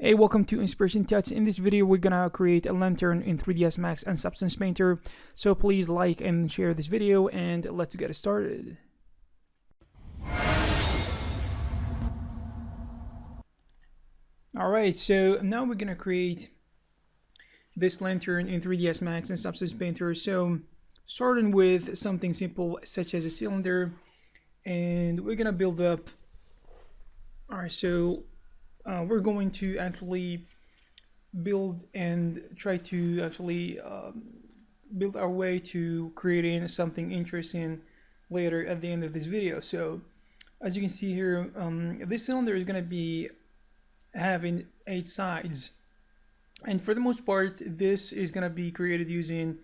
Hey, welcome to Inspiration Tuts. In this video, we're gonna create a lantern in 3ds Max and Substance Painter. So please like and share this video, and let's get started. Alright, so now we're gonna create this lantern in 3ds Max and Substance Painter. So starting with something simple such as a cylinder, and we're gonna build up. Alright, so we're going to actually build and try to actually build our way to creating something interesting later at the end of this video. So as you can see here, this cylinder is going to be having 8 sides, and for the most part this is going to be created using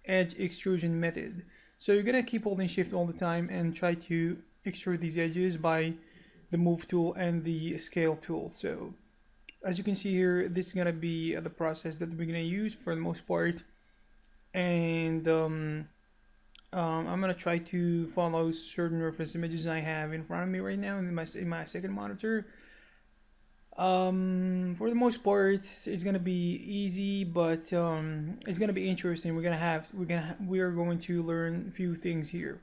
edge extrusion method. So you're going to keep holding shift all the time and try to extrude these edges by the move tool and the scale tool. So as you can see here, this is going to be the process that we're going to use for the most part, and I'm going to try to follow certain reference images I have in front of me right now in my second monitor. For the most part it's going to be easy, but it's going to be interesting. We are going to learn a few things here.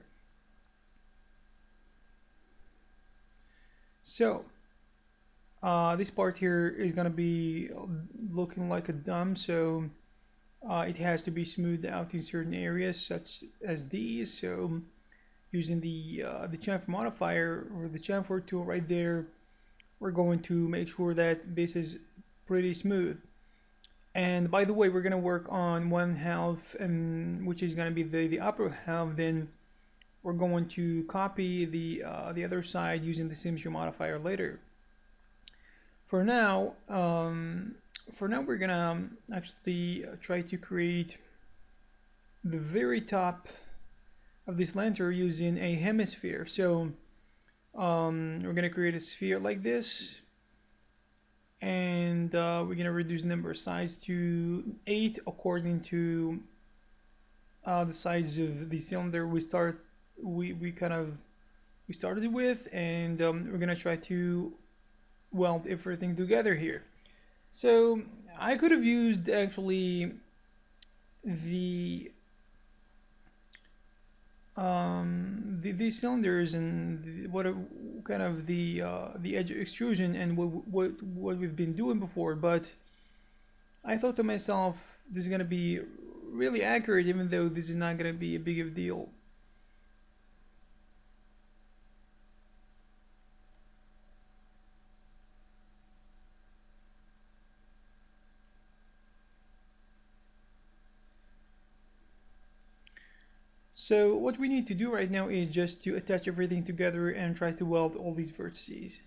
So this part here is going to be looking like a dome, so it has to be smoothed out in certain areas such as these. So using the chamfer modifier or the chamfer tool right there, we're going to make sure that this is pretty smooth. And by the way, we're going to work on one half, and which is going to be the upper half. Then we're going to copy the other side using the Hemisphere modifier later. For now, we're gonna actually try to create the very top of this lantern using a hemisphere. So we're gonna create a sphere like this, and we're gonna reduce the number of sides to 8 according to the size of the cylinder we started with, and we're gonna try to weld everything together here. So I could have used actually the these cylinders and what kind of the edge extrusion and what we've been doing before, but I thought to myself, this is gonna be really accurate, even though this is not gonna be a big of a deal. So what we need to do right now is just to attach everything together and try to weld all these vertices.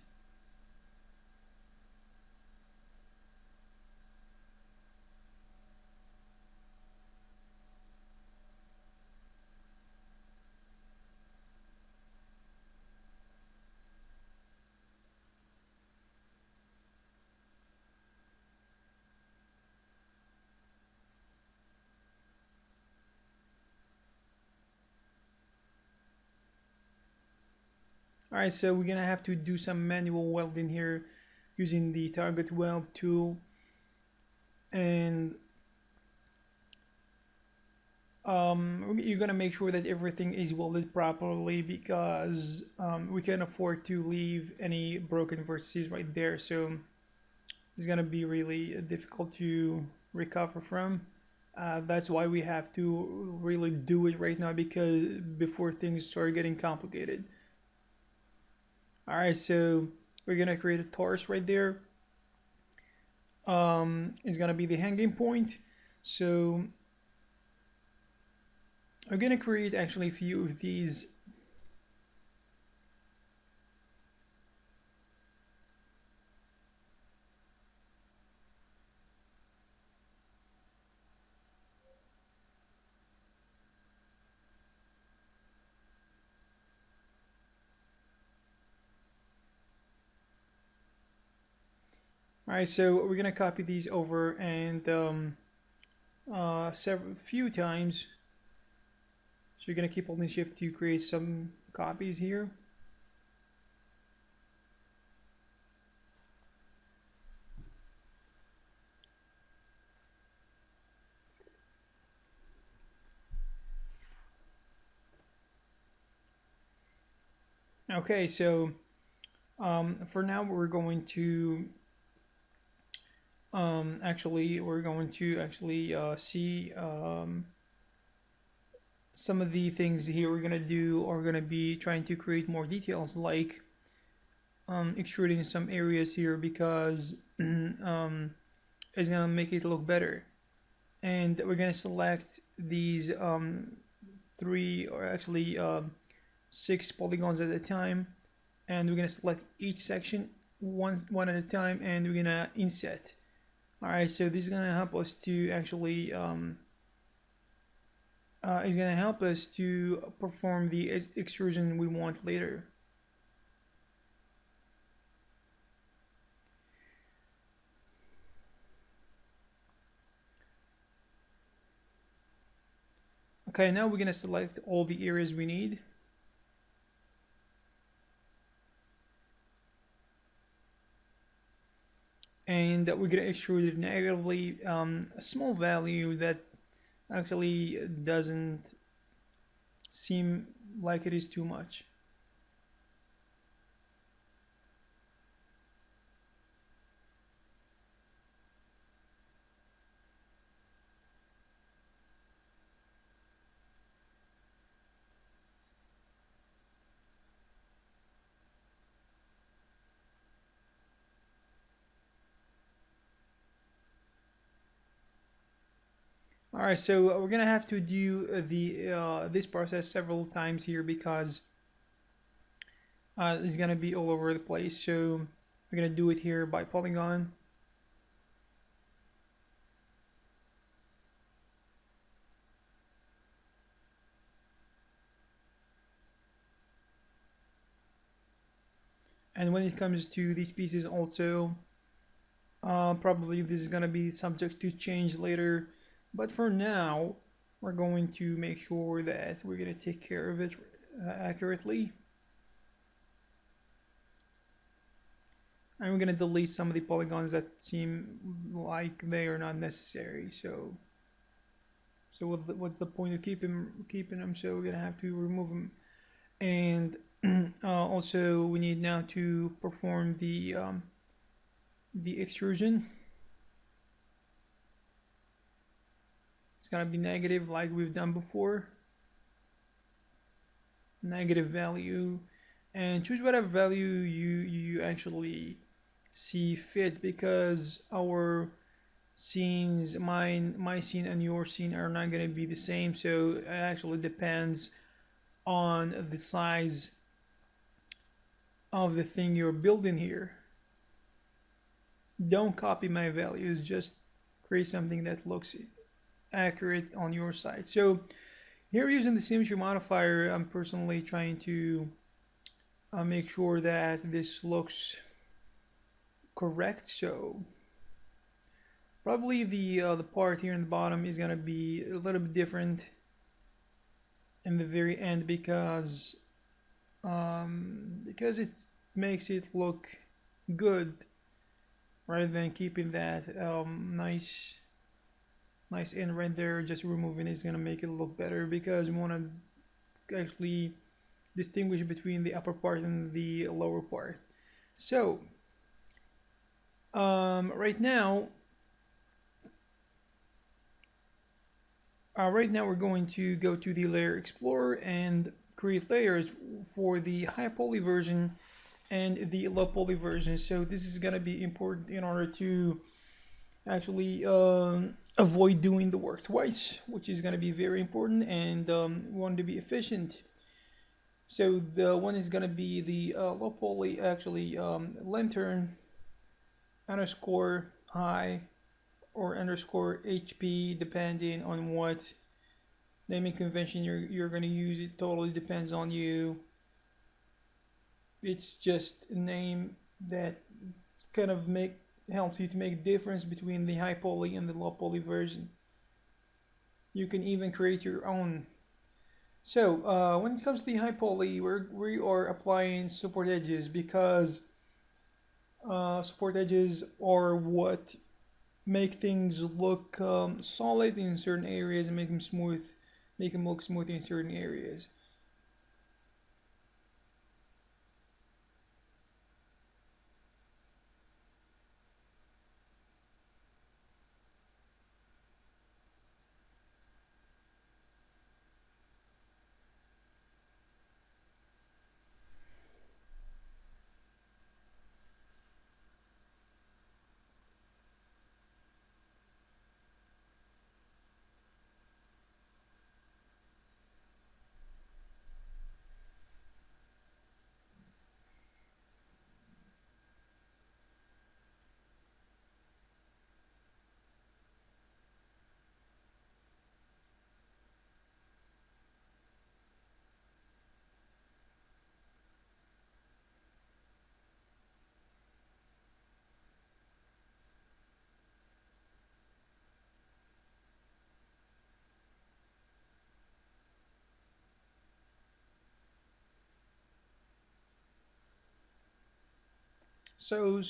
Alright, so we're gonna have to do some manual welding here using the target weld tool, and you're gonna make sure that everything is welded properly, because we can't afford to leave any broken vertices right there. So it's gonna be really difficult to recover from. That's why we have to really do it right now, because before things start getting complicated. Alright, so we're gonna create a Torus right there. It's gonna be the hanging point. So we're gonna create actually a few of these. Alright, so we're gonna copy these over and few times. So you're gonna keep holding shift to create some copies here. Okay, so for now we're going to see some of the things here we're gonna do are gonna be trying to create more details, like extruding some areas here, because it's gonna make it look better. And we're gonna select these three, or actually 6 polygons at a time, and we're gonna select each section one at a time, and we're gonna inset. All right, so this is gonna help us to actually is gonna help us to perform the extrusion we want later. Okay, now we're gonna select all the areas we need. And we're gonna extrude it negatively, a small value that actually doesn't seem like it is too much. All right, so we're gonna have to do this process several times here, because it's gonna be all over the place. So we're gonna do it here by polygon. And when it comes to these pieces also, probably this is gonna be subject to change later, but for now we're going to make sure that we're gonna take care of it accurately. And we're gonna delete some of the polygons that seem like they are not necessary. So what's the point of keeping them? So we're gonna have to remove them. And also we need now to perform the extrusion. It's gonna be negative, like we've done before. Negative value, and choose whatever value you actually see fit, because our scenes, my scene and your scene, are not going to be the same. So it actually depends on the size of the thing you're building here. Don't copy my values, just create something that looks accurate on your side. So here, using the symmetry modifier, I'm personally trying to make sure that this looks correct. So probably the part here in the bottom is gonna be a little bit different in the very end, because it makes it look good, rather than keeping that nice end right there. Just removing it is gonna make it look better, because we want to actually distinguish between the upper part and the lower part. So right now we're going to go to the Layer Explorer and create layers for the high poly version and the low poly version. So this is going to be important in order to actually avoid doing the work twice, which is going to be very important, and we want to be efficient. So the one is going to be the low poly, actually lantern underscore high or underscore HP, depending on what naming convention you're going to use. It totally depends on you. It's just a name that kind of helps you to make a difference between the high poly and the low poly version. You can even create your own. So when it comes to the high poly, we are applying support edges, because support edges are what make things look solid in certain areas and make them look smooth in certain areas. So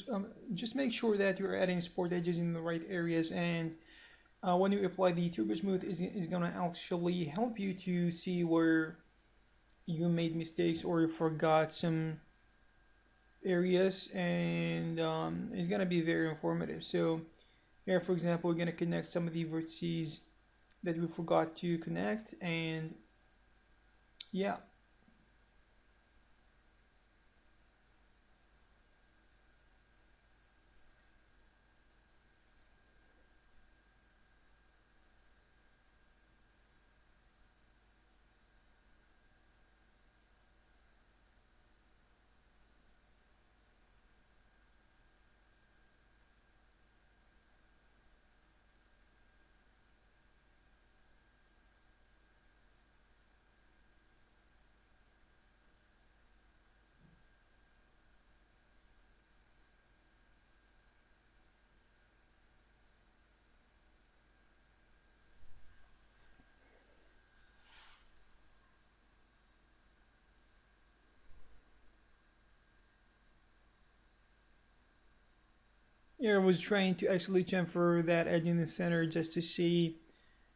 just make sure that you're adding support edges in the right areas, and when you apply the Turbo Smooth is gonna actually help you to see where you made mistakes or you forgot some areas, and it's gonna be very informative. So here, for example, we're gonna connect some of the vertices that we forgot to connect, and yeah. Here I was trying to actually chamfer that edge in the center just to see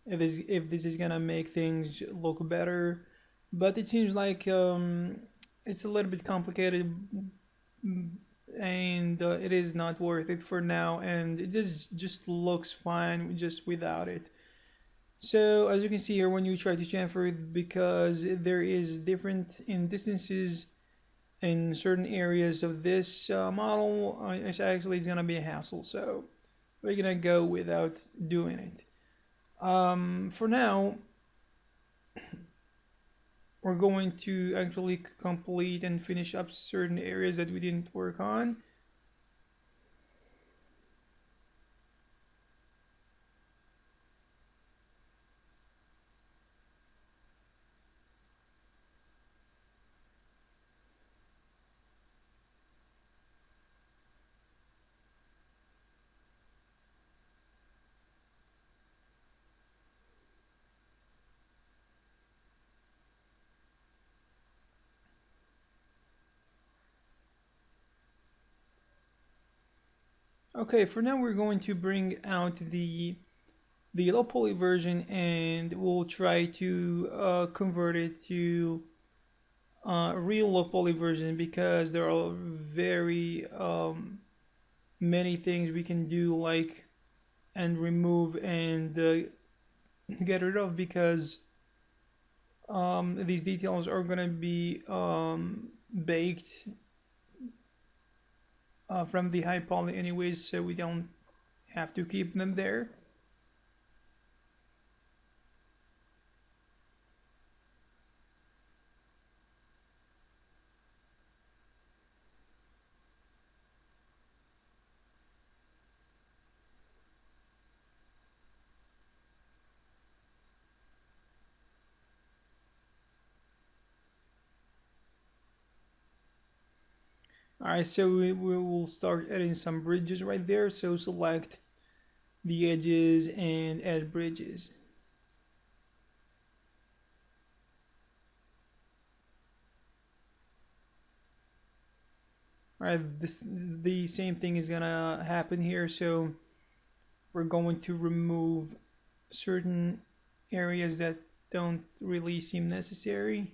if this is gonna make things look better, but it seems like it's a little bit complicated, and it is not worth it for now, and it just looks fine just without it. So as you can see here, when you try to chamfer it, because there is different in distances in certain areas of this model, it's gonna be a hassle. So we're gonna go without doing it. For now, we're going to actually complete and finish up certain areas that we didn't work on. Okay, for now we're going to bring out the low poly version, and we'll try to convert it to a real low poly version, because there are very many things we can do, like and remove and get rid of, because these details are gonna be baked from the high poly anyways, so we don't have to keep them there. Alright, so we will start adding some bridges right there. So select the edges and add bridges. Alright, the same thing is gonna happen here. So we're going to remove certain areas that don't really seem necessary.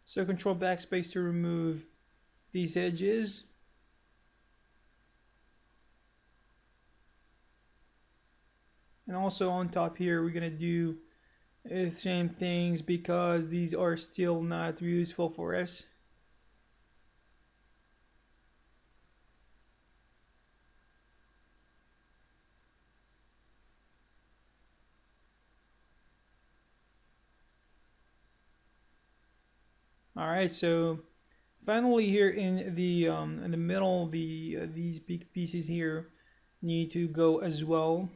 So control backspace to remove these edges. And also on top here, we're gonna do the same things, because these are still not useful for us. All right, so finally here in the middle, these big pieces here need to go as well.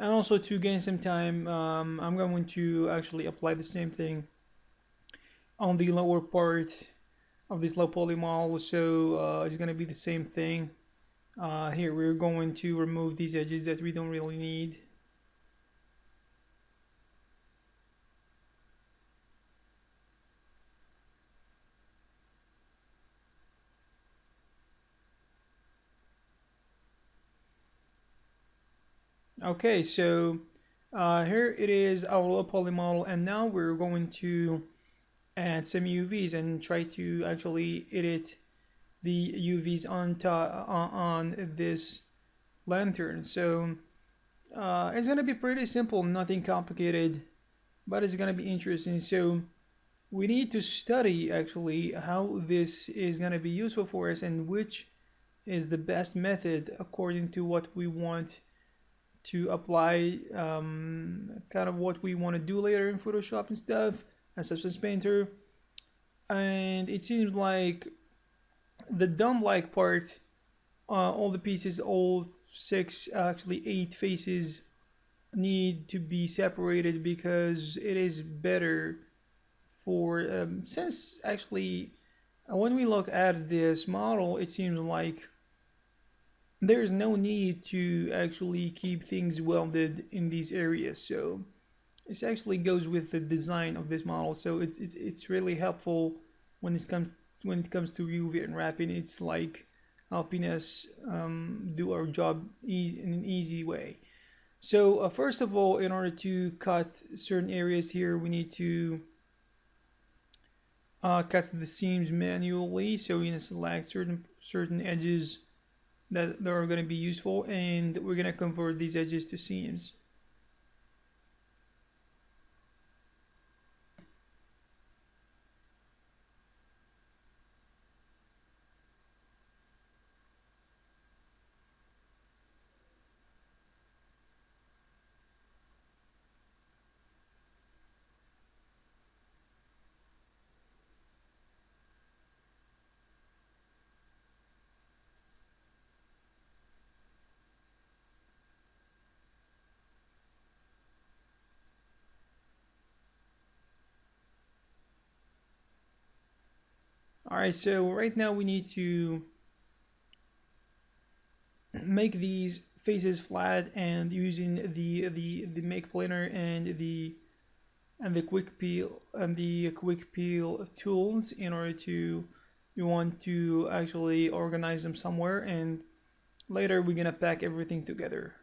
And also to gain some time, I'm going to actually apply the same thing on the lower part of this low poly model. So it's going to be the same thing. Here we're going to remove these edges that we don't really need. Okay, so here it is our low poly model, and now we're going to add some UVs and try to actually edit the UVs on this lantern. So it's gonna be pretty simple, nothing complicated, but it's gonna be interesting. So we need to study actually how this is gonna be useful for us and which is the best method according to what we want to apply, kind of what we want to do later in Photoshop and stuff, and Substance Painter. And it seems like the dumb-like part, all the pieces, all six, actually 8 faces, need to be separated because it is better for, since actually when we look at this model, it seems like there's no need to actually keep things welded in these areas. So this actually goes with the design of this model. So it's really helpful when it comes to UV unwrapping. It's like helping us do our job in an easy way. So first of all, in order to cut certain areas here, we need to cut the seams manually. So we're gonna select certain edges that are going to be useful, and we're going to convert these edges to seams. Alright, so right now we need to make these faces flat, and using the make planer and the quick peel tools in order to, we want to actually organize them somewhere, and later we're gonna pack everything together.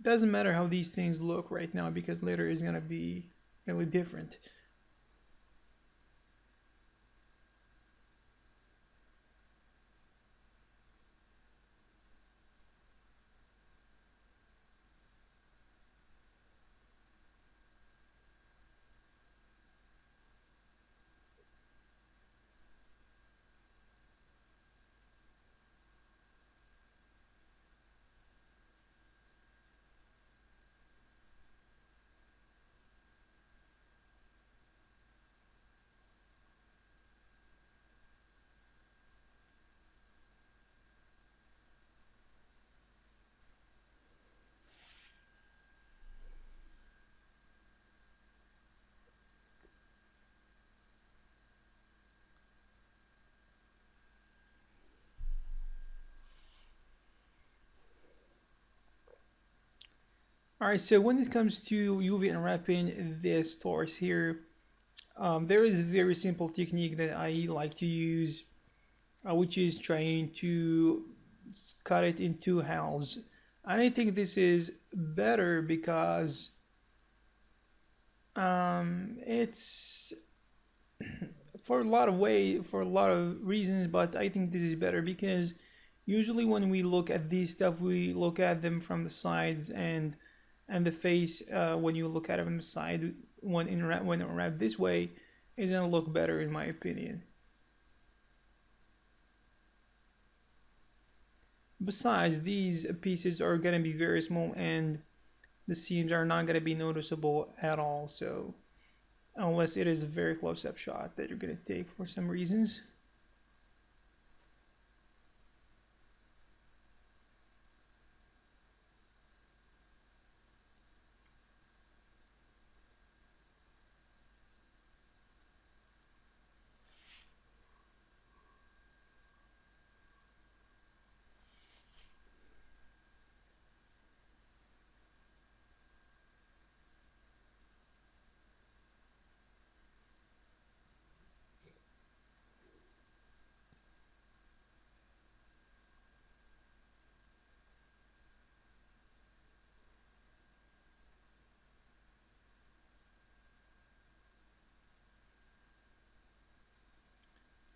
Doesn't matter how these things look right now because later is gonna be really different. Alright, so when it comes to UV unwrapping this Torus here, there is a very simple technique that I like to use, which is trying to cut it in 2 halves. And I think this is better because it's for a lot of reasons, but I think this is better because usually when we look at these stuff, we look at them from the sides, and the face, when you look at it from the side, when unwrapped this way, is gonna look better in my opinion. Besides, these pieces are gonna be very small, and the seams are not going to be noticeable at all. So unless it is a very close-up shot that you're going to take for some reasons.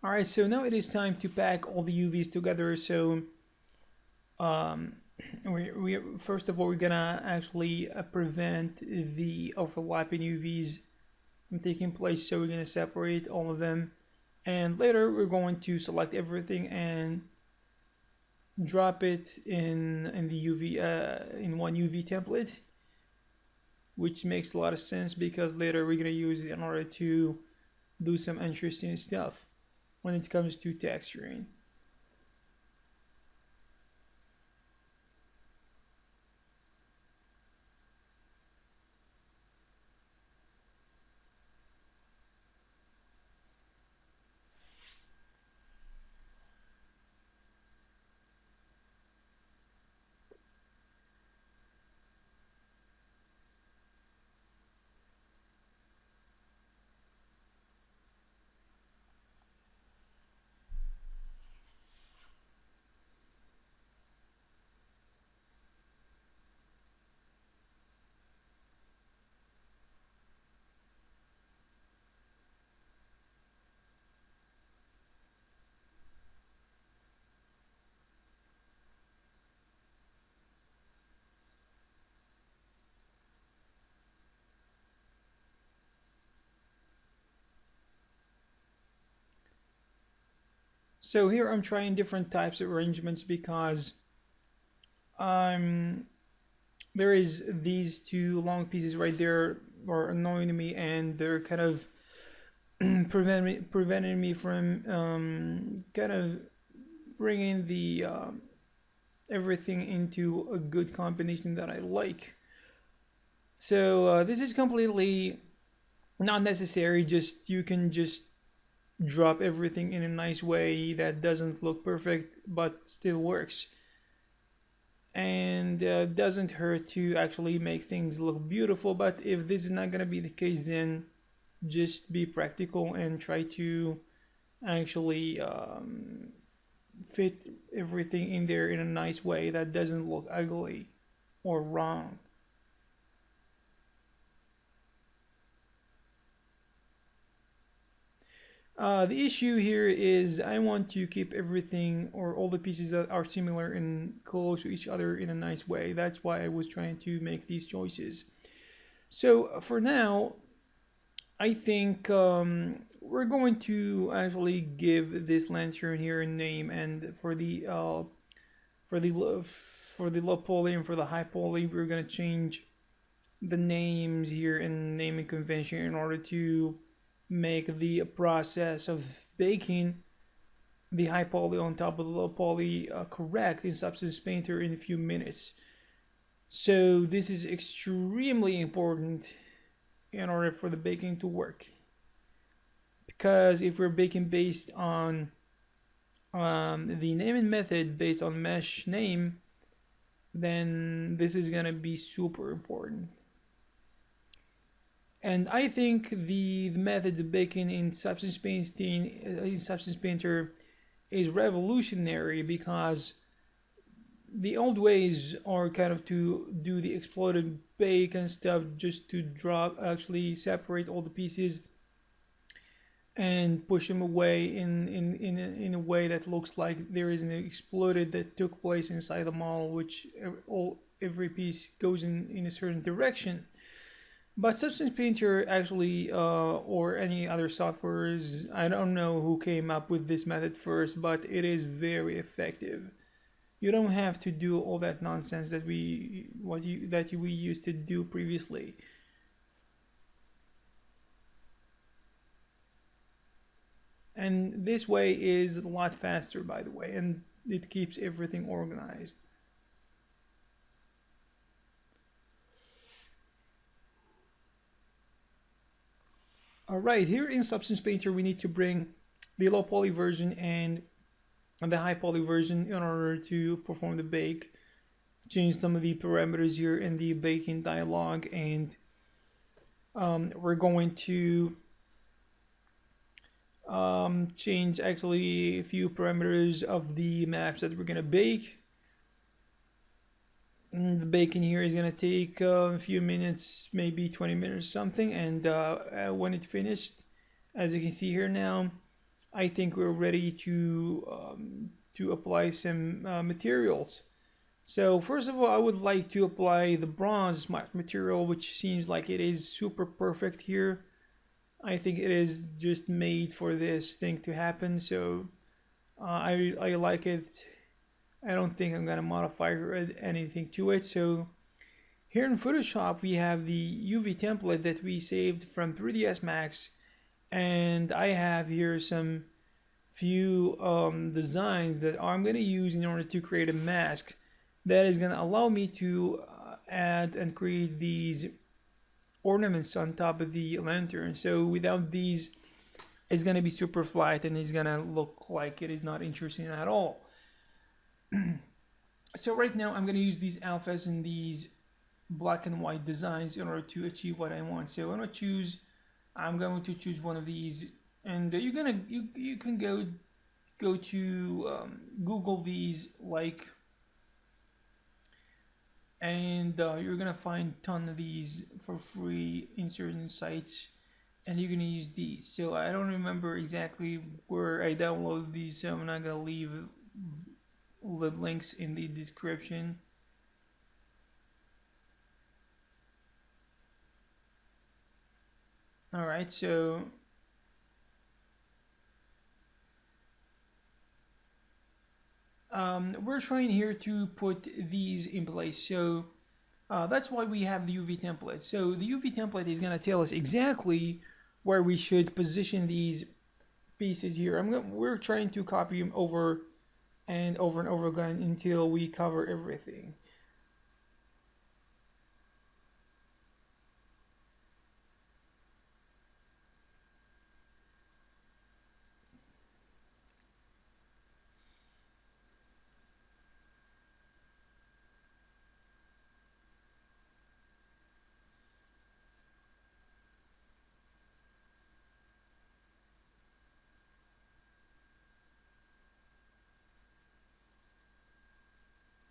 Alright, so now it is time to pack all the UVs together. So um, we first of all, we're gonna actually prevent the overlapping UVs from taking place. So we're gonna separate all of them, and later we're going to select everything and drop it in the UV in one UV template, which makes a lot of sense because later we're gonna use it in order to do some interesting stuff when it comes to texturing. So here I'm trying different types of arrangements because I'm there is these two long pieces right there are annoying me, and they're kind of preventing me from kind of bringing the everything into a good combination that I like. So this is completely not necessary. Just you can just drop everything in a nice way that doesn't look perfect but still works, and doesn't hurt to actually make things look beautiful. But if this is not going to be the case, then just be practical and try to actually fit everything in there in a nice way that doesn't look ugly or wrong. The issue here is I want to keep everything or all the pieces that are similar and close to each other in a nice way. That's why I was trying to make these choices. So for now, I think we're going to actually give this lantern here a name, and for the low poly and for the high poly, we're gonna change the names here in naming convention in order to make the process of baking the high poly on top of the low poly correct in Substance Painter in a few minutes. So this is extremely important in order for the baking to work, because if we're baking based on the naming method based on mesh name, then this is gonna be super important. And I think the method of baking in Substance Painter is revolutionary, because the old ways are kind of to do the exploded bake and stuff, just to actually separate all the pieces and push them away in a way that looks like there is an exploded that took place inside the model, which every piece goes in a certain direction. But Substance Painter actually, or any other softwares, I don't know who came up with this method first, but it is very effective. You don't have to do all that nonsense that we used to do previously. And this way is a lot faster, by the way, and it keeps everything organized. Alright, here in Substance Painter we need to bring the low poly version and the high poly version in order to perform the bake. Change some of the parameters here in the baking dialog, and we're going to change actually a few parameters of the maps that we're gonna bake. And the baking here is gonna take a few minutes, maybe 20 minutes or something, and when it's finished, as you can see here now, I think we're ready to apply some materials. So first of all, I would like to apply the bronze material, which seems like it is super perfect here. I think it is just made for this thing to happen, so I like it. I don't think I'm gonna modify anything to it. So here in Photoshop we have the UV template that we saved from 3ds Max, and I have here some few designs that I'm gonna use in order to create a mask that is gonna allow me to add and create these ornaments on top of the lantern. So without these, it's gonna be super flat and it's gonna look like it is not interesting at all. So right now I'm gonna use these alphas and these black and white designs in order to achieve what I want. So I'm going to choose one of these, and you can go to Google these, like, and you're gonna find a ton of these for free in certain sites, and you're gonna use these. So I don't remember exactly where I downloaded these, so I'm not gonna leave the links in the description. Alright, so we're trying here to put these in place. So that's why we have the UV template. So the UV template is going to tell us exactly where we should position these pieces here. We're trying to copy them over and over again until we cover everything.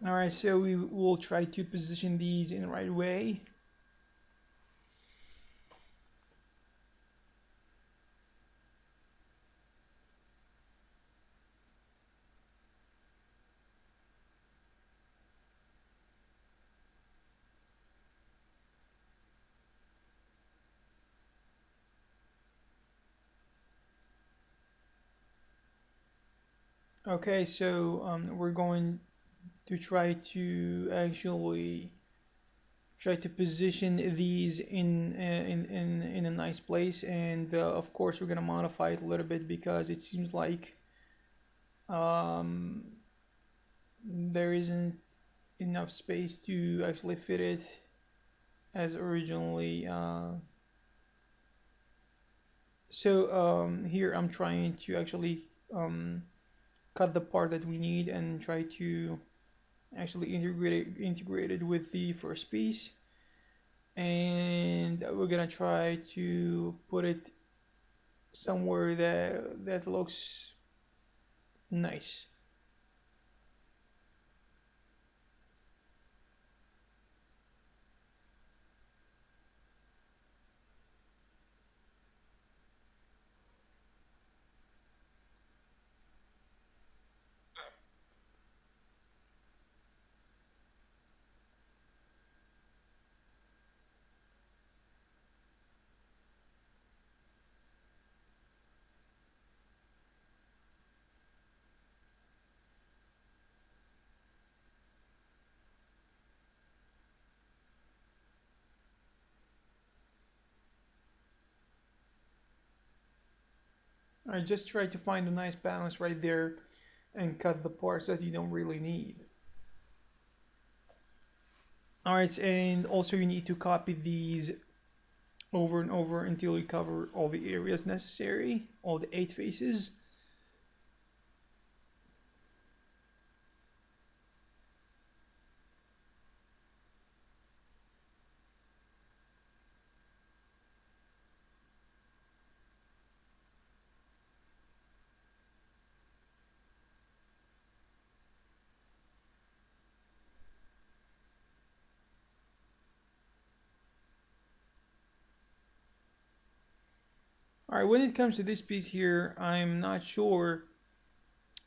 Alright, so we will try to position these in the right way. Okay, so we're going to try to actually try to position these in a nice place, and of course we're gonna modify it a little bit because it seems like there isn't enough space to actually fit it as originally. So here I'm trying to actually cut the part that we need and try to actually integrate it with the first piece, and we're gonna try to put it somewhere that looks nice. I just try to find a nice balance right there and cut the parts that you don't really need. Alright, and also you need to copy these over and over until you cover all the areas necessary, all the 8 faces. Alright, when it comes to this piece here, I'm not sure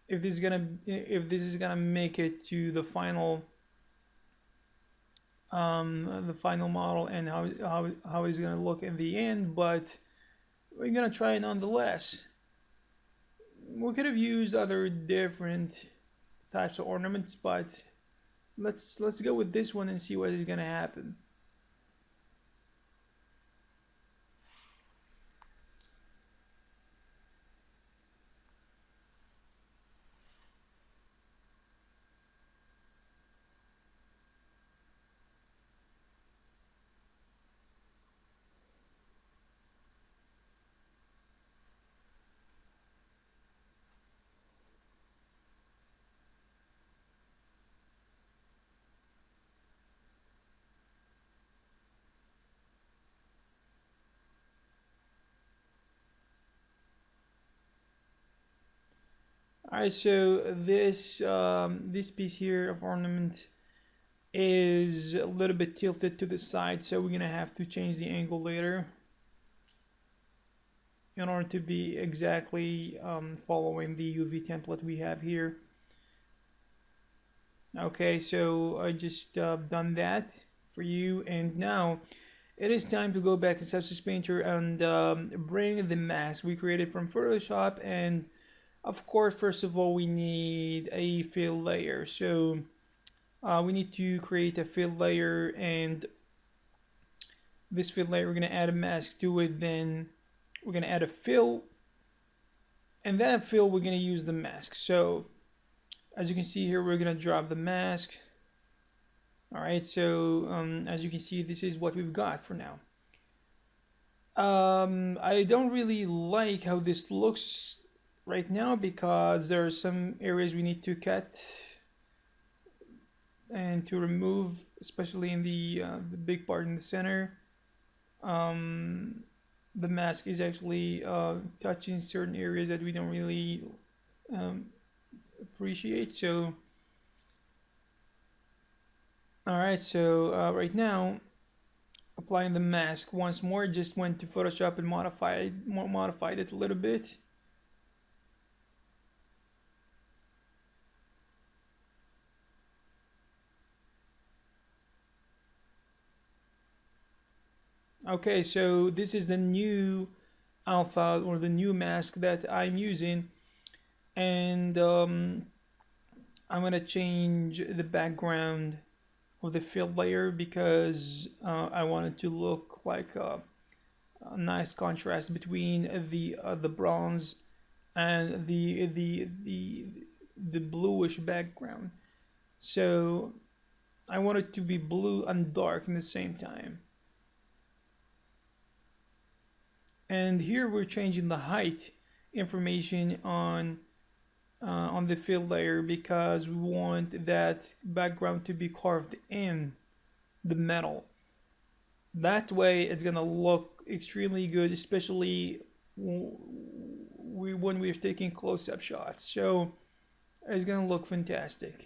if this is gonna make it to the final model and how it's gonna look in the end, but we're gonna try it nonetheless. We could have used other different types of ornaments, but let's go with this one and see what is gonna happen. Alright, so this piece here of ornament is a little bit tilted to the side, so we're gonna have to change the angle later in order to be exactly following the UV template we have here. Okay, so I just done that for you, and now it is time to go back to Substance Painter and bring the mask we created from Photoshop. And of course, first of all, we need a fill layer. So we need to create a fill layer, and this fill layer, we're gonna add a mask to it. Then we're gonna add a fill, and that fill we're gonna use the mask. So as you can see here, we're gonna drop the mask. All right, so as you can see, this is what we've got for now. I don't really like how this looks right now because there are some areas we need to cut and to remove, especially in the big part in the center. The mask is actually touching certain areas that we don't really appreciate. So alright, so right now, applying the mask once more, just went to Photoshop and modified it a little bit. Okay, so this is the new alpha or the new mask that I'm using, and I'm gonna change the background of the fill layer because I want it to look like a nice contrast between the bronze and the bluish background. So I want it to be blue and dark in the same time. And here we're changing the height information on the fill layer because we want that background to be carved in the metal. That way it's gonna look extremely good, especially when we're taking close-up shots. So it's gonna look fantastic.